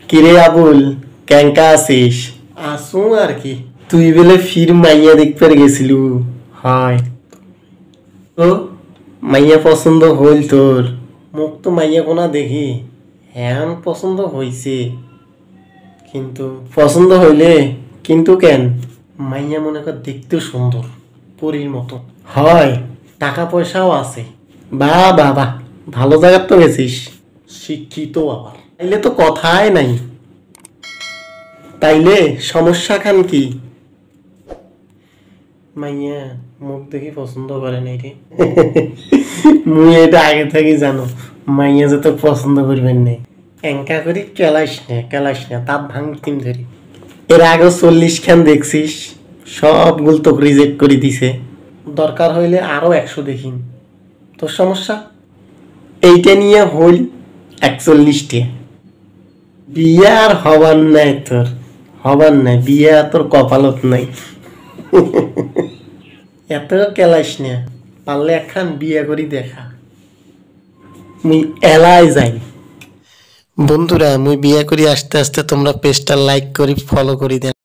কিরে আবুল, কেঙ্কা আছিস? আসু আর কি। তুই বলে ফির মাইয়া দেখতে গেছিলু? হয় তো মাইয়া পছন্দ হইল তোর? মোক তো মাইয়া কোনা দেখি হ্যাঁ পছন্দ হইছে, কিন্তু পছন্দ হইলে কিন্তু কেন? মাইয়া মনে কর দেখতেও সুন্দর, পরীর মতো হয়, টাকা পয়সাও আছে। বাহ বাহ বাহ, ভালো জায়গার তো গেছিস, শিক্ষিত আবার, তাইলে তো কথাই নাই। তাইলে সমস্যা খান কি? মাইয়া মুখ দেখি পছন্দ করে নাই রে। মুই এটা আগে থেকে জানো, মাইয়া যে তো পছন্দ করবেন নাই। এঙ্কা করি কেলাস না তাপ ভাঙতিম ধরি। এর আগে 40 খান দেখছিস, সবগুলো তো রিজেক্ট করে দিছে। দরকার হইলে আরো 100 দেখিন, তোর সমস্যা? এইটা নিয়ে হইল 41টা। বিয়ে আর হবার নাই তোর, হবার নাই বিয়ে, তোর কপালত নাই। এত কেলাস না, পারলে একখান বিয়ে করি দেখা। মুই এলাই যাই। বন্ধুরা, মুই বিয়ে করি আস্তে আস্তে, তোমরা পেজটা লাইক করি ফলো করি দেন।